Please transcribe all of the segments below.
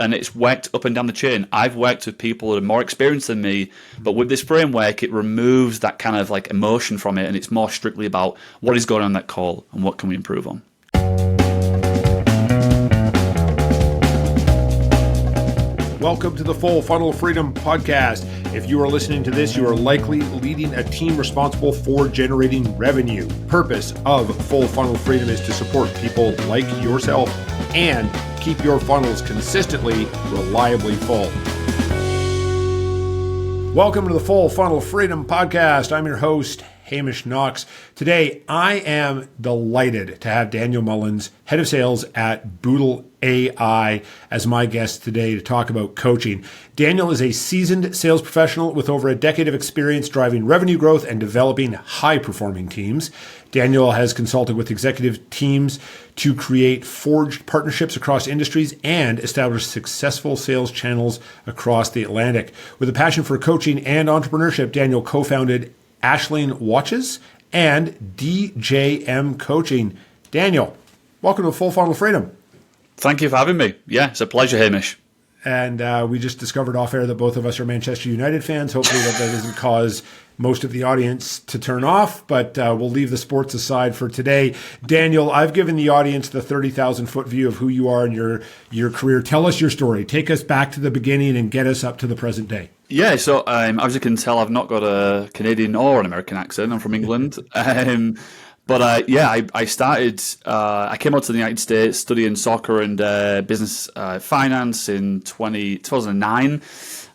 and it's worked up and down the chain. I've worked with people that are more experienced than me, but with this framework, it removes that kind of like emotion from it, and it's more strictly about what is going on in that call and what can we improve on. Welcome to the Full Funnel Freedom Podcast. If you are listening to this, you are likely leading a team responsible for generating revenue. Purpose of Full Funnel Freedom is to support people like yourself and keep your funnels consistently, reliably full. Welcome to the Full Funnel Freedom Podcast. I'm your host, Hamish Knox. Today, I am delighted to have Daniel Mullins, head of sales at Boodle AI, as my guest today to talk about coaching. Daniel is a seasoned sales professional with over a decade of experience driving revenue growth and developing high-performing teams. Daniel has consulted with executive teams to create forged partnerships across industries and establish successful sales channels across the Atlantic. With a passion for coaching and entrepreneurship, Daniel co-founded Ashling Watches and DJM Coaching. Daniel, welcome to Full Funnel Freedom. Thank you for having me. Yeah, it's a pleasure, Hamish. And we just discovered off air that both of us are Manchester United fans. Hopefully that doesn't cause most of the audience to turn off, but we'll leave the sports aside for today. Daniel, I've given the audience the 30,000-foot view of who you are and your career. Tell us your story. Take us back to the beginning and get us up to the present day. Yeah, so as you can tell, I've not got a Canadian or an American accent. I'm from England. I started, I came out to the United States studying soccer and business finance in 2009.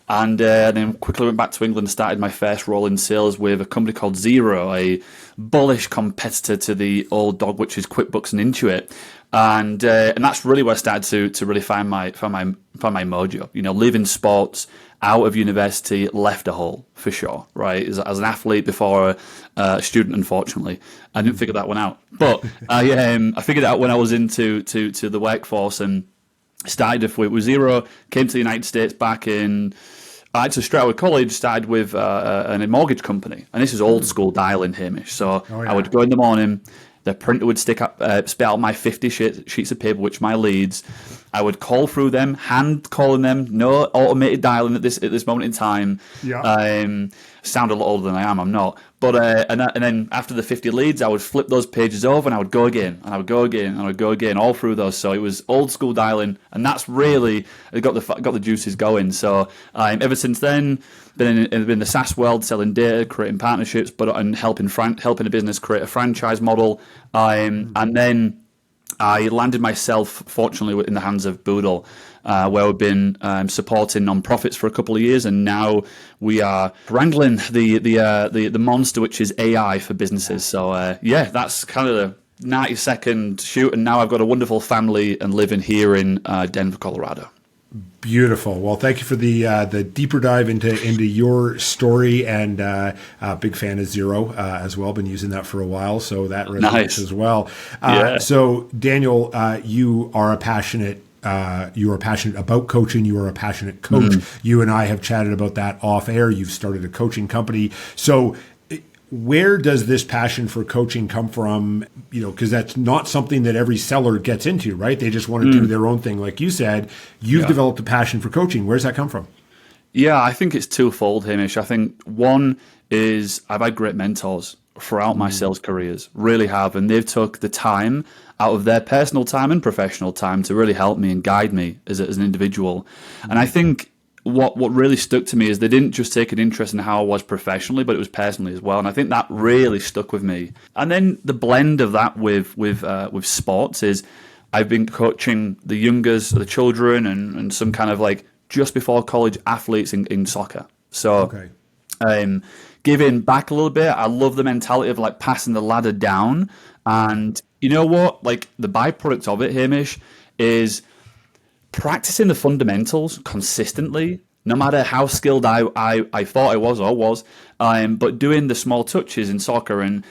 And then quickly went back to England and started my first role in sales with a company called Xero, a bullish competitor to the old dog, which is QuickBooks and Intuit. And that's really where I started to really find my mojo. You know, leaving sports, out of university, left a hole for sure. Right, as an athlete before a student, unfortunately, I didn't figure that one out. But I figured it out when I was into the workforce and started with Xero. Came to the United States back in. Actually, straight out of college, started with a mortgage company, and this is old school dialing, Hamish. So I would go in the morning. The printer would spit out my 50 sheets of paper, which my leads. I would call through them, hand calling them, no automated dialing at this moment in time. Yeah. Sound a lot older than I am. I'm not. But and then after the 50 leads, I would flip those pages over and I would go again, and I would go again, and I would go again, all through those. So it was old school dialing, and that's really got the juices going. So ever since then, been in the SaaS world, selling data, creating partnerships, and helping a business create a franchise model, and then I landed myself, fortunately, in the hands of Boodle, where we've been supporting nonprofits for a couple of years, and now we are wrangling the monster, which is AI for businesses. So that's kind of the 90-second shoot, and now I've got a wonderful family and living here in Denver, Colorado. Beautiful. Well, thank you for the deeper dive into your story, and big fan of Xero as well. Been using that for a while, so that resonates as well. So, Daniel, you are passionate about coaching. You are a passionate coach. You and I have chatted about that off air. You've started a coaching company. So, where does this passion for coaching come from? You know, because that's not something that every seller gets into, right? They just want to do their own thing. Like you said, you've developed a passion for coaching. Where's that come from? Yeah, I think it's twofold, Hamish. I think one is I've had great mentors throughout my sales careers, really have, and they've took the time out of their personal time and professional time to really help me and guide me as an individual. And I think what really stuck to me is they didn't just take an interest in how I was professionally, but it was personally as well. And I think that really stuck with me. And then the blend of that with sports is I've been coaching the youngers, the children, and some kind of like just before college athletes in soccer. So giving back a little bit. I love the mentality of like passing the ladder down. And you know what? Like the byproduct of it, Hamish, is practicing the fundamentals consistently, no matter how skilled I thought I was, but doing the small touches in soccer and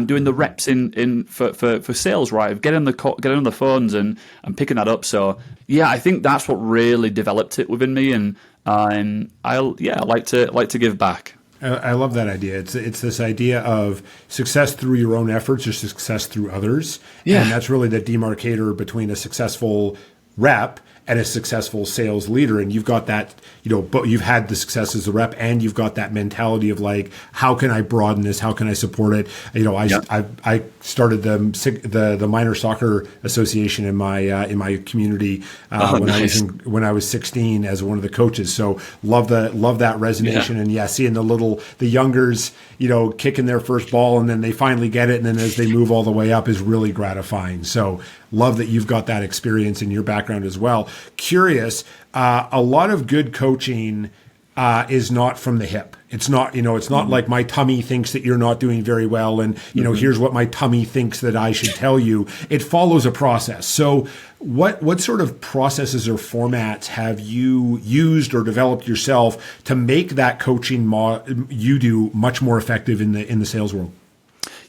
doing the reps for sales, right? Of getting on the phones and picking that up. So yeah, I think that's what really developed it within me, and I like to give back. I love that idea. It's this idea of success through your own efforts or success through others. Yeah. And that's really the demarcator between a successful rep and a successful sales leader. And you've got that, but you've had the success as a rep, and you've got that mentality of like, how can I broaden this? How can I support it? I started the minor soccer association in my community when I was 16 as one of the coaches. So love that resonation, and seeing the youngers, kicking their first ball, and then they finally get it, and then as they move all the way up is really gratifying. So love that you've got that experience in your background as well. Curious, a lot of good coaching is not from the hip. It's not, it's not like my tummy thinks that you're not doing very well, and here's what my tummy thinks that I should tell you. It follows a process. So what sort of processes or formats have you used or developed yourself to make that coaching you do much more effective in the sales world?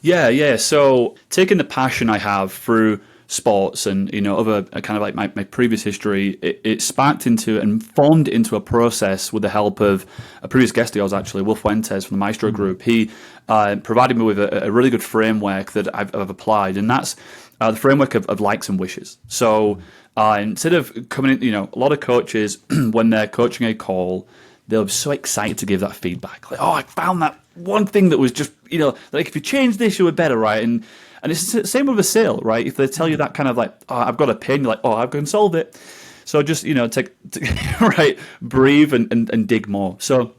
Yeah. So taking the passion I have through sports and other kind of like my previous history, it sparked into and formed into a process with the help of a previous guest of yours, actually, Will Fuentes from the Maestro Group. He provided me with a really good framework that I've applied, and that's the framework of likes and wishes. So instead of coming in, a lot of coaches when they're coaching a call, they'll be so excited to give that feedback, like, oh, I found that one thing that was just like if you change this, you were better, right? And it's the same with a sale, right? If they tell you that kind of like, oh, I've got a pain, you're like, oh, I can solve it. So just, take right, breathe and dig more. So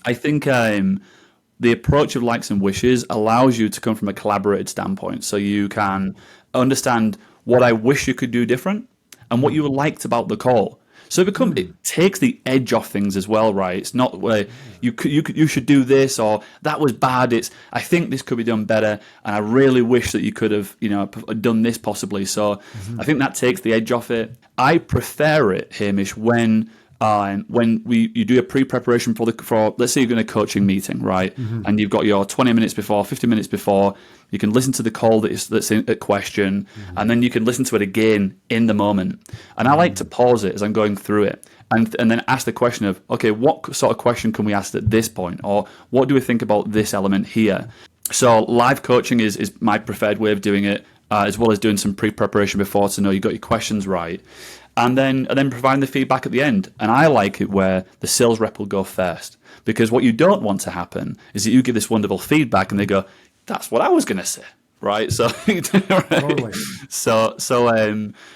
I think the approach of likes and wishes allows you to come from a collaborated standpoint. So you can understand what I wish you could do different and what you liked about the call. So it takes the edge off things as well, right? It's not where you should do this, or that was bad. It's, I think this could be done better, and I really wish that you could have done this possibly. So I think that takes the edge off it. I prefer it, Hamish, when you do a pre-preparation for let's say you're in a coaching meeting, right? And you've got your 20 minutes before, 50 minutes before. You can listen to the call that's in question, and then you can listen to it again in the moment. And I like to pause it as I'm going through it, and then ask the question of, okay, what sort of question can we ask at this point, or what do we think about this element here? So live coaching is my preferred way of doing it, as well as doing some pre-preparation before to know you got your questions right. And then providing the feedback at the end. And I like it where the sales rep will go first, because what you don't want to happen is that you give this wonderful feedback and they go, that's what I was going to say, right? So, Totally.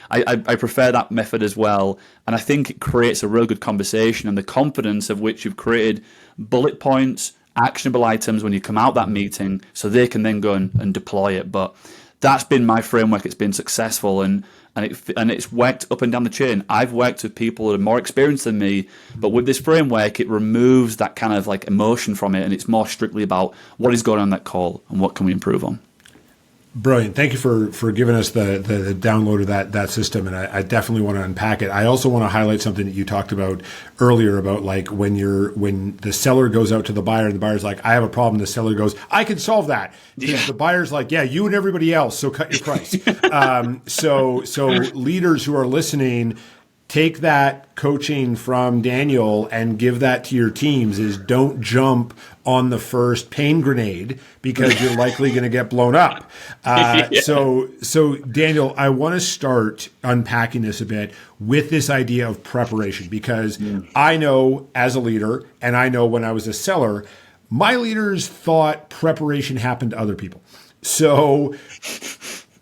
I prefer that method as well, and I think it creates a real good conversation, and the confidence of which you've created bullet points, actionable items when you come out that meeting, so they can then go and deploy it. But that's been my framework. It's been successful, and it's worked up and down the chain. I've worked with people that are more experienced than me, but with this framework, it removes that kind of like emotion from it, and it's more strictly about what is going on in that call and what can we improve on. Brilliant. Thank you for giving us the download of that system, and I definitely want to unpack it. I also want to highlight something that you talked about earlier about like when the seller goes out to the buyer and the buyer's like, I have a problem. The seller goes, I can solve that. Yeah. The buyer's like, yeah, you and everybody else, so cut your price. So leaders who are listening, take that coaching from Daniel and give that to your teams. Is don't jump on the first pain grenade because you're likely going to get blown up. So Daniel, I want to start unpacking this a bit with this idea of preparation, because I know as a leader, and I know when I was a seller, my leaders thought preparation happened to other people. So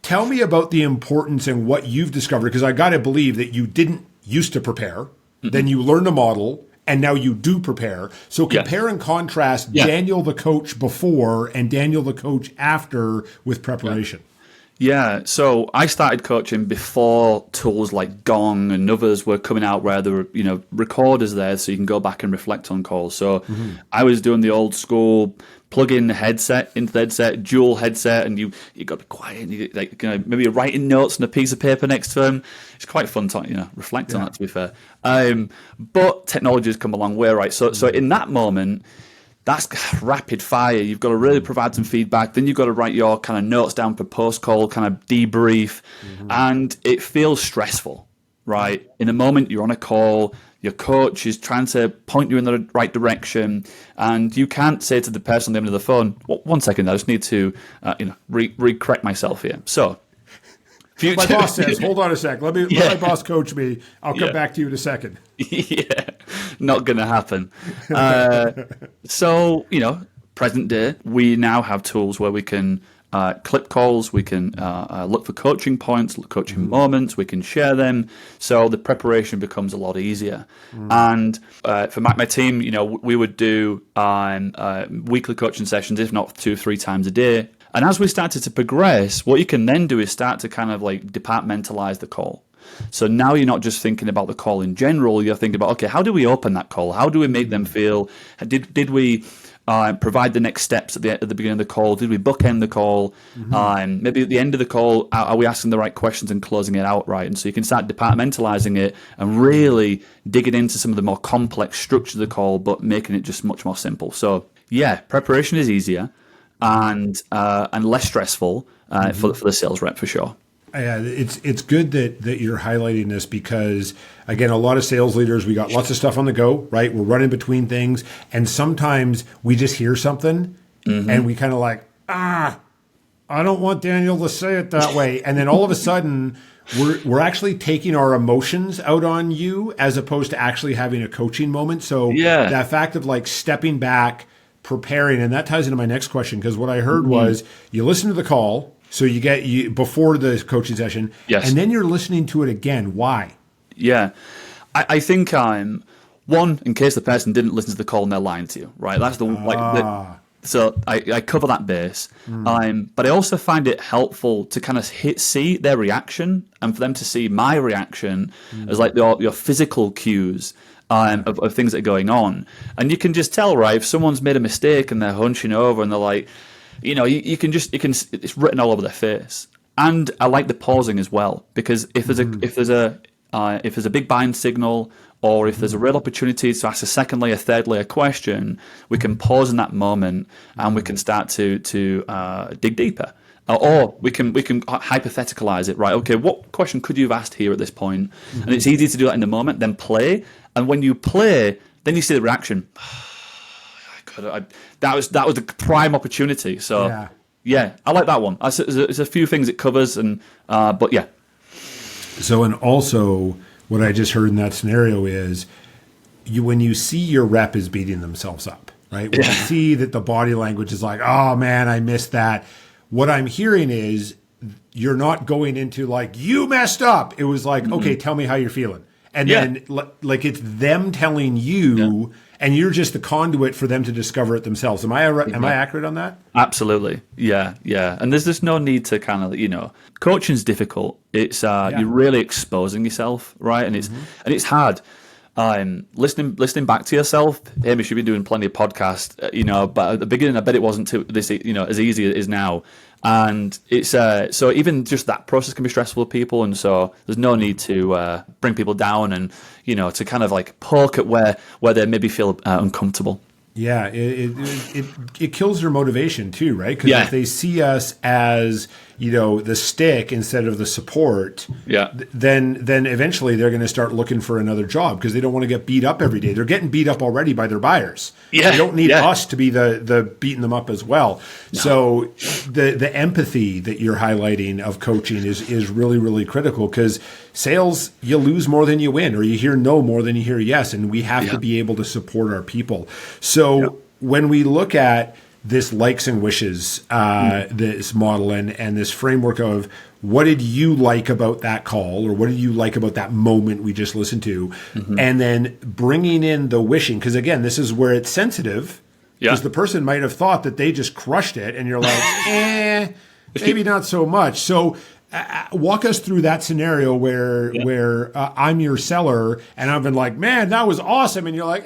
tell me about the importance and what you've discovered, because I got to believe that you didn't used to prepare, then you learned a model, and now you do prepare. So compare and contrast Daniel the coach before and Daniel the coach after with preparation. Yeah, so I started coaching before tools like Gong and others were coming out, where there were recorders there so you can go back and reflect on calls. So I was doing the old school, plug in the headset into the headset, dual headset, and you got to be quiet. And you, maybe you're writing notes on a piece of paper next to them. It's quite fun to reflect on that, to be fair. But technology has come a long way, right? So in that moment, that's rapid fire. You've got to really provide some feedback. Then you've got to write your kind of notes down for post-call, kind of debrief. And it feels stressful, right? In a moment, you're on a call. Your coach is trying to point you in the right direction. And you can't say to the person on the end of the phone, 1 second, I just need to re-correct myself here. So My boss says, hold on a sec. Let my boss coach me. I'll come back to you in a second. Yeah, not going to happen. So, present day, we now have tools where we can clip calls, we can look for coaching points, coaching moments, we can share them. So the preparation becomes a lot easier. And for my team, we would do weekly coaching sessions, if not 2-3 times a day. And as we started to progress, what you can then do is start to kind of like departmentalize the call. So now you're not just thinking about the call in general, you're thinking about, okay, how do we open that call? How do we make them feel? Did we provide the next steps at the beginning of the call? Did we bookend the call? Maybe at the end of the call, are we asking the right questions and closing it out right? And so you can start departmentalizing it and really digging into some of the more complex structure of the call, but making it just much more simple. So yeah, preparation is easier and less stressful for the sales rep for sure. Yeah, it's good that you're highlighting this because, again, a lot of sales leaders, we got lots of stuff on the go, right? We're running between things. And sometimes we just hear something and we kind of like, I don't want Daniel to say it that way. And then all of a sudden, we're actually taking our emotions out on you as opposed to actually having a coaching moment. So that fact of like stepping back, preparing, and that ties into my next question, because what I heard was you listen to the call. So you before the coaching session, and then you're listening to it again. Why? Yeah, I think one, in case the person didn't listen to the call and they're lying to you, right? That's so I cover that base. But I also find it helpful to kind of see their reaction and for them to see my reaction as like your physical cues. Of things that are going on, and you can just tell, right, if someone's made a mistake and they're hunching over and they're like, it's written all over their face. And I like the pausing as well, because if there's a big buying signal, or if there's a real opportunity to ask a second layer, third layer question, we can pause in that moment and we can start to dig deeper. Or we can hypotheticalize it, right? Okay, what question could you have asked here at this point? And it's easy to do that in the moment, then play. And when you play, then you see the reaction. That was the prime opportunity. So yeah, I like that one. There's a few things it covers, but yeah. So, and also what I just heard in that scenario is when you see your rep is beating themselves up, right? When you see that the body language is like, oh man, I missed that. What I'm hearing is you're not going into like, you messed up. It was like, okay, tell me how you're feeling. And then like it's them telling you, and you're just the conduit for them to discover it themselves. Am I accurate on that? Absolutely. Yeah. And there's just no need to kind of, coaching's difficult. It's you're really exposing yourself, right? And it's hard. Listening back to yourself, Hamish, you've been doing plenty of podcasts, but at the beginning, I bet it wasn't as easy as it is now. And it's so even just that process can be stressful for people, and so there's no need to bring people down and to kind of like poke at where they maybe feel uncomfortable. Yeah, it kills their motivation too, right? Because if they see us as the stick instead of the support, then eventually they're going to start looking for another job because they don't want to get beat up every day. They're getting beat up already by their buyers. They don't need us to be the beating them up as well. No. So the empathy that you're highlighting of coaching is really, really critical, because sales, you lose more than you win, or you hear no more than you hear yes, and we have to be able to support our people. So when we look at this likes and wishes, this model and this framework of what did you like about that call, or what did you like about that moment we just listened to, and then bringing in the wishing, because again, this is where it's sensitive, because the person might have thought that they just crushed it, and you're like, maybe not so much. So walk us through that scenario where I'm your seller and I've been like, man, that was awesome, and you're like,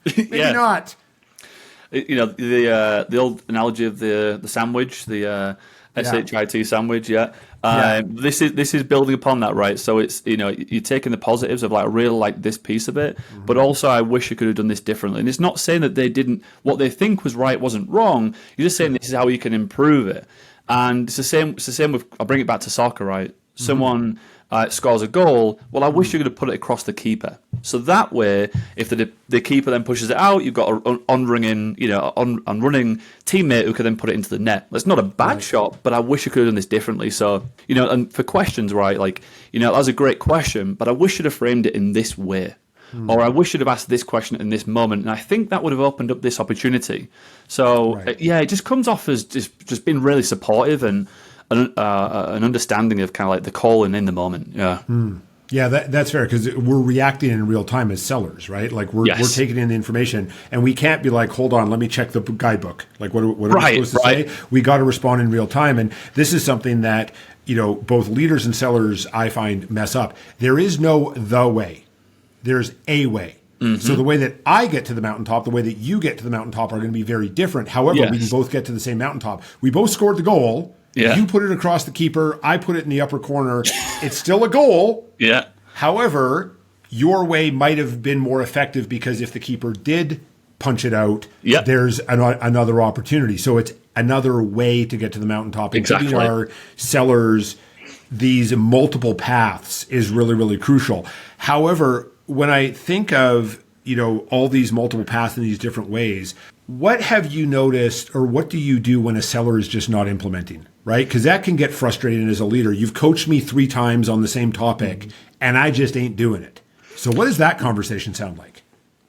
maybe not. The old analogy of the sandwich, the SHIT sandwich. This is building upon that, right? So it's you're taking the positives of like, I really like this piece of it, but also I wish you could have done this differently. And it's not saying that they didn't, what they think was right wasn't wrong. You're just saying this is how you can improve it. And it's the same with, I'll bring it back to soccer, right? Someone scores a goal, well, I wish you could have put it across the keeper. So that way, if the keeper then pushes it out, you've got an on-running teammate who can then put it into the net. It's not a bad shot, but I wish you could have done this differently. So, and for questions, right, that was a great question, but I wish you'd have framed it in this way. Or I wish you'd have asked this question in this moment. And I think that would have opened up this opportunity. So, it just comes off as just being really supportive and an understanding of kind of like the call and in the moment. Yeah. Yeah, that's fair, because we're reacting in real time as sellers, right? Like we're taking in the information, and we can't be like, hold on, let me check the guidebook. Like what are we supposed to say? We got to respond in real time. And this is something that, both leaders and sellers, I find, mess up. There is no the way. There's a way. Mm-hmm. So the way that I get to the mountaintop, the way that you get to the mountaintop are going to be very different. However, we can both get to the same mountaintop. We both scored the goal. Yeah. You put it across the keeper. I put it in the upper corner. It's still a goal. Yeah. However, your way might have been more effective because if the keeper did punch it out, there's another opportunity. So it's another way to get to the mountaintop. And giving our sellers these multiple paths is really, really crucial. However, when I think of, all these multiple paths in these different ways, what have you noticed, or what do you do when a seller is just not implementing, right? Because that can get frustrating as a leader. You've coached me 3 times on the same topic, and I just ain't doing it. So what does that conversation sound like?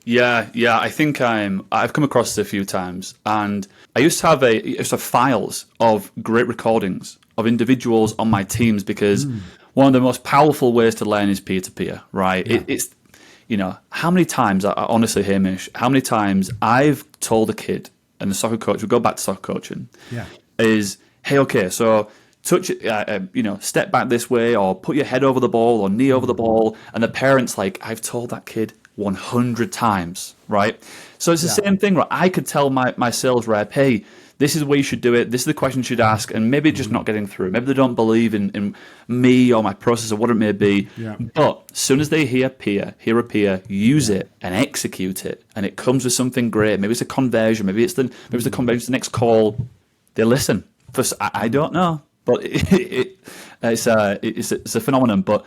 Yeah. I think I've come across this a few times, and I used to have files of great recordings of individuals on my teams, because one of the most powerful ways to learn is peer-to-peer, right? Yeah. It's how many times, honestly, Hamish, how many times I've told a kid, and the soccer coach, we go back to soccer coaching, is, hey, okay, so touch it, step back this way, or put your head over the ball, or knee over the ball, and the parent's like, I've told that kid 100 times, right? So it's the same thing, right? I could tell my sales rep, hey, this is the way you should do it. This is the question you should ask. And maybe just not getting through. Maybe they don't believe in me or my process or what it may be. Yeah. But as soon as they hear a peer, use it and execute it, and it comes with something great. Maybe it's a conversion. Maybe it's the conversion to the next call. They listen. I don't know, but it's a phenomenon. But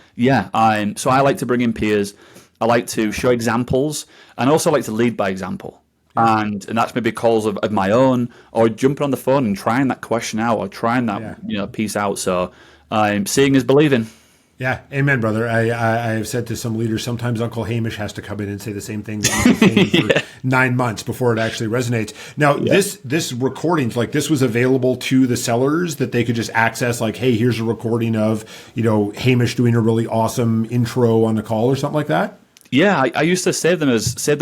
so I like to bring in peers. I like to show examples, and also like to lead by example. And that's maybe calls of my own, or jumping on the phone and trying that question out, or trying that piece out. So seeing is believing. Yeah, amen, brother. I have said to some leaders, sometimes Uncle Hamish has to come in and say the same thing that you've been saying for 9 months before it actually resonates. Now, this recording, like this was available to the sellers that they could just access, like, hey, here's a recording of, Hamish doing a really awesome intro on the call or something like that? Yeah, I used to save them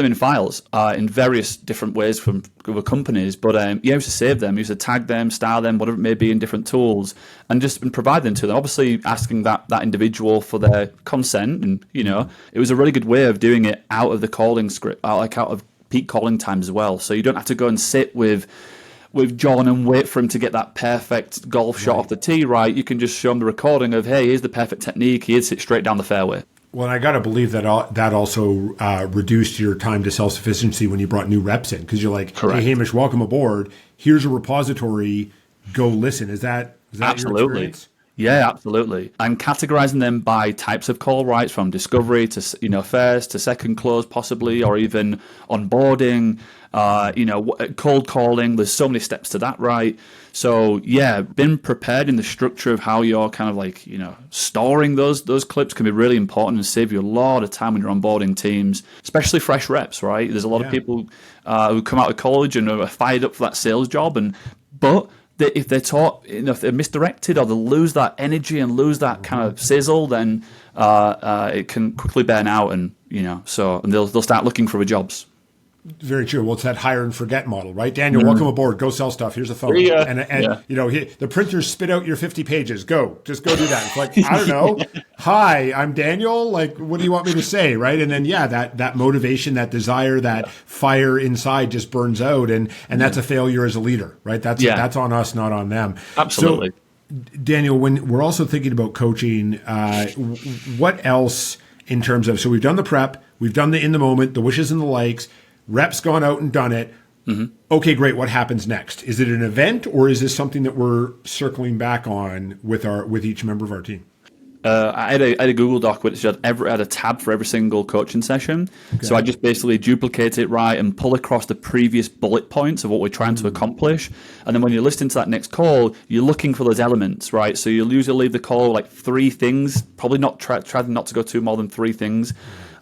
in files in various different ways from other companies. But I used to save them, used to tag them, style them, whatever it may be, in different tools, and just provide them to them. Obviously, asking that individual for their consent, and it was a really good way of doing it out of the calling script, out of peak calling times as well. So you don't have to go and sit with John and wait for him to get that perfect golf shot off the tee. Right, you can just show him the recording of, hey, here's the perfect technique. He hits it straight down the fairway. Well, and I got to believe that that also reduced your time to self-sufficiency when you brought new reps in, because you're like, hey, Hamish, welcome aboard. Here's a repository. Go listen. Is that absolutely your experience? Yeah, absolutely. And categorizing them by types of call, right, from discovery to first to second close, possibly, or even onboarding. Cold calling. There's so many steps to that, right? So being prepared in the structure of how you're kind of like, storing those clips can be really important and save you a lot of time when you're onboarding teams, especially fresh reps, right? There's a lot of people who come out of college and are fired up for that sales job, but if they're taught, if they're misdirected, or they'll lose that energy and lose that kind of sizzle, then it can quickly burn out, and they'll start looking for other jobs. Very true. Well, it's that hire and forget model, right? Daniel, welcome aboard. Go sell stuff. Here's the phone. The printers spit out your 50 pages. Just go do that. It's like, I don't know. Hi, I'm Daniel. Like, what do you want me to say, right? And then, that motivation, that desire, that fire inside just burns out, and that's a failure as a leader, right? That's on us, not on them. Absolutely. So, Daniel, when we're also thinking about coaching, what else in terms of, so we've done the prep, we've done the in the moment, the wishes and the likes. Rep's gone out and done it. Mm-hmm. Okay, great. What happens next? Is it an event, or is this something that we're circling back on with each member of our team? I had a Google Doc which had a tab for every single coaching session. Okay. So I just basically duplicate it and pull across the previous bullet points of what we're trying to accomplish. And then when you're listening to that next call, you're looking for those elements, right? So you'll usually leave the call like 3 things, probably not try not to go to more than 3 things,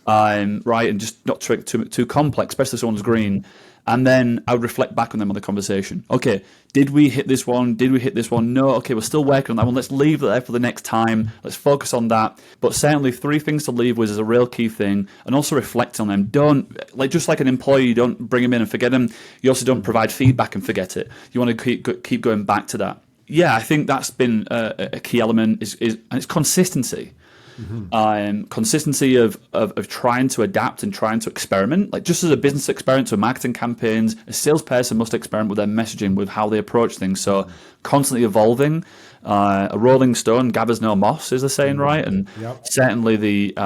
right? And just not too complex, especially if someone's green. And then I would reflect back on them on the conversation. Okay, did we hit this one? Did we hit this one? No. Okay, we're still working on that one. Let's leave that there for the next time. Let's focus on that. But certainly 3 things to leave with is a real key thing. And also reflect on them. Don't, just like an employee, you don't bring them in and forget them. You also don't provide feedback and forget it. You want to keep going back to that. Yeah, I think that's been a key element and it's consistency. Consistency of trying to adapt and trying to experiment. Like just as a business experiment to marketing campaigns, a salesperson must experiment with their messaging, with how they approach things. So constantly evolving. A rolling stone gathers no moss, is the saying, right? And certainly the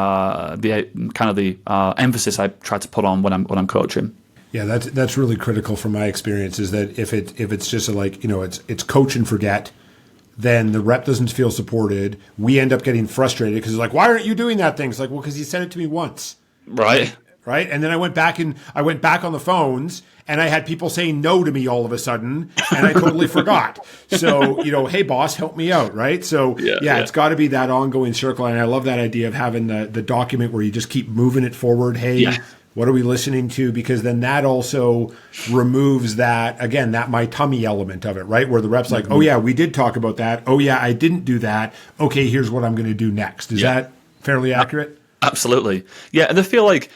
emphasis I try to put on when I'm coaching. Yeah, that's really critical from my experience. Is that if it's just it's coach and forget. Then the rep doesn't feel supported. We end up getting frustrated because it's like, why aren't you doing that thing? It's like, well, because you said it to me once. Right. Right. And then I went back on the phones and I had people saying no to me all of a sudden and I totally forgot. So, hey boss, help me out. Right. So it's got to be that ongoing circle. And I love that idea of having the document where you just keep moving it forward. Hey, what are we listening to? Because then that also removes that my tummy element of it, right? Where the rep's like, oh yeah, we did talk about that. Oh yeah, I didn't do that. Okay, here's what I'm going to do next. Is that fairly accurate? Absolutely. Yeah, and I feel like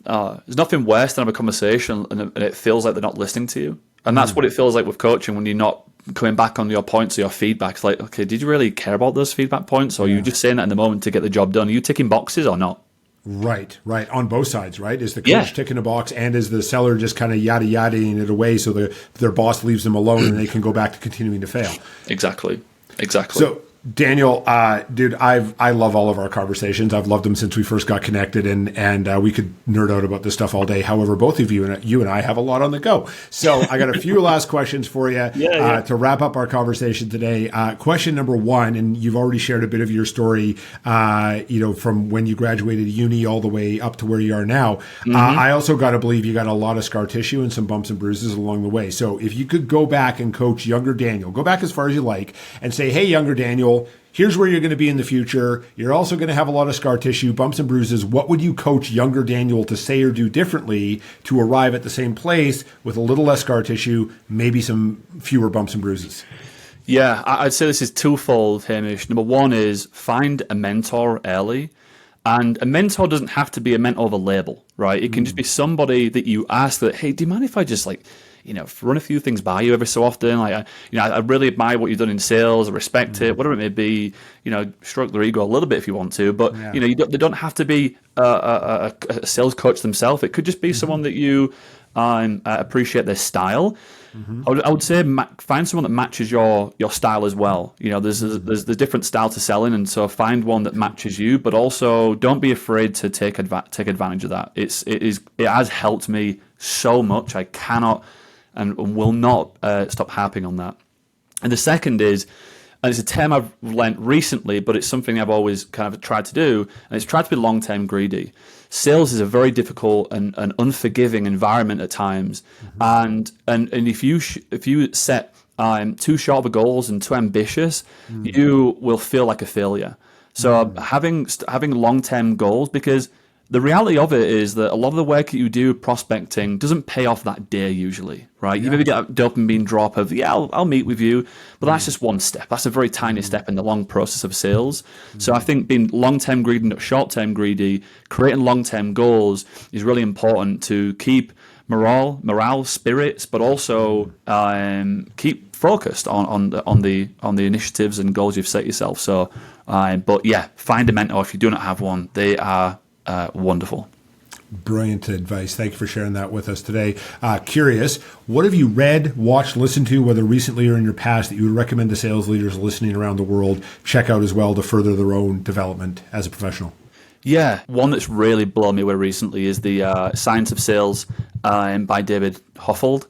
there's nothing worse than have a conversation and it feels like they're not listening to you. And that's what it feels like with coaching when you're not coming back on your points or your feedback. It's like, okay, did you really care about those feedback points? Or are you just saying that in the moment to get the job done? Are you ticking boxes or not? Right. On both sides, right? Is the coach ticking a box and is the seller just kind of yada-yadaing it away so their boss leaves them alone and they can go back to continuing to fail? Exactly. So, Daniel, dude, I love all of our conversations. I've loved them since we first got connected, and we could nerd out about this stuff all day. However, both of you and I have a lot on the go. So I got a few last questions for you to wrap up our conversation today. Question number 1, and you've already shared a bit of your story, from when you graduated uni all the way up to where you are now. I also got to believe you got a lot of scar tissue and some bumps and bruises along the way. So if you could go back and coach younger Daniel, go back as far as you like, and say, hey, younger Daniel, here's where you're going to be in the future. You're also going to have a lot of scar tissue, bumps and bruises. What would you coach younger Daniel to say or do differently to arrive at the same place with a little less scar tissue, maybe some fewer bumps and bruises? Yeah, I'd say this is twofold, Hamish. Number 1 is find a mentor early. And a mentor doesn't have to be a mentor of a label, right? It can just be somebody that you ask that, hey, do you mind if I just run a few things by you every so often? I really admire what you've done in sales. I respect it, whatever it may be. Stroke their ego a little bit if you want to, but they don't have to be a sales coach themselves. It could just be someone that you appreciate their style. I would say find someone that matches your style as well. There's different style to selling, and so find one that matches you. But also, don't be afraid to take advantage of that. It has helped me so much. I cannot and will not stop harping on that. And the second is, and it's a term I've learned recently, but it's something I've always kind of tried to do, and it's tried to be long-term greedy. Sales is a very difficult and unforgiving environment at times, and if you set too short of goals and too ambitious, you will feel like a failure. So having long-term goals, because the reality of it is that a lot of the work that you do prospecting doesn't pay off that day usually, right? You maybe get a dopamine drop of, I'll meet with you, but that's just one step. That's a very tiny step in the long process of sales. So I think being long-term greedy, not short-term greedy, creating long-term goals is really important to keep morale, spirits, but also keep focused on the initiatives and goals you've set yourself. So, find a mentor if you do not have one. They are wonderful. Brilliant advice. Thank you for sharing that with us today. Curious, what have you read, watched, listened to, whether recently or in your past, that you would recommend to sales leaders listening around the world check out as well to further their own development as a professional? Yeah, one that's really blown me away recently is the Science of Sales by David Hoffold.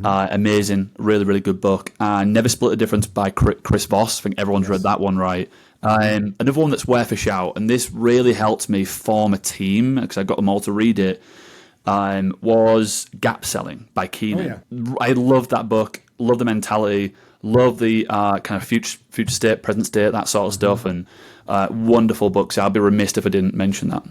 Amazing, really, really good book. Never Split the Difference by Chris Voss. I think everyone's read that one, right? Another one that's worth a shout, and this really helped me form a team because I got them all to read it, was Gap Selling by Keenan. Oh, yeah. I love that book, love the mentality, love the kind of future state, present state, that sort of stuff, and wonderful books. I'd be remiss if I didn't mention that.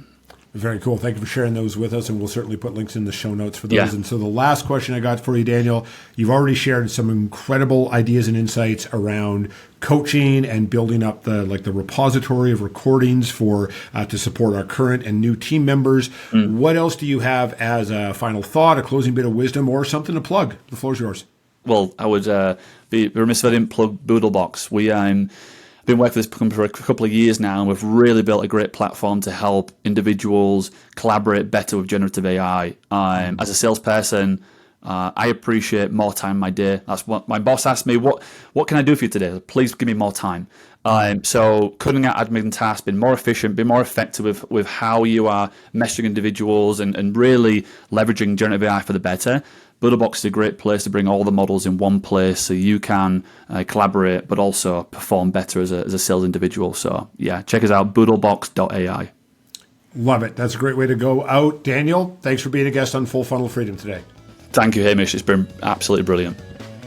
Very cool. Thank you for sharing those with us, and we'll certainly put links in the show notes for those. Yeah. And so the last question I got for you, Daniel, you've already shared some incredible ideas and insights around coaching and building up the repository of recordings for to support our current and new team members. What else do you have as a final thought, a closing bit of wisdom, or something to plug? The floor is yours. Well, I would be remiss if I didn't plug Boodlebox. We been working with this company for a couple of years now, and we've really built a great platform to help individuals collaborate better with generative AI. As a salesperson, I appreciate more time in my day. That's what my boss asked me, what can I do for you today? Please give me more time. So cutting out admin tasks, being more efficient, being more effective with how you are messaging individuals and really leveraging generative AI for the better. Boodlebox is a great place to bring all the models in one place so you can collaborate but also perform better as a sales individual. So yeah, check us out, boodlebox.ai. Love it. That's a great way to go out. Daniel, thanks for being a guest on Full Funnel Freedom today. Thank you, Hamish. It's been absolutely brilliant.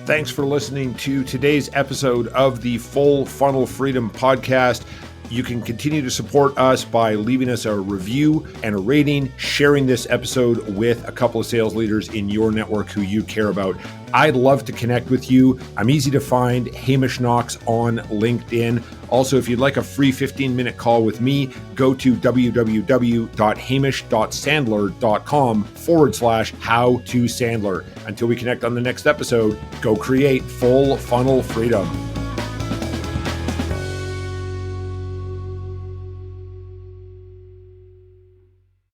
Thanks for listening to today's episode of the Full Funnel Freedom podcast. You can continue to support us by leaving us a review and a rating, sharing this episode with a couple of sales leaders in your network who you care about. I'd love to connect with you. I'm easy to find, Hamish Knox on LinkedIn. Also, if you'd like a free 15-minute call with me, go to www.hamish.sandler.com/how-to-sandler. Until we connect on the next episode, go create full funnel freedom.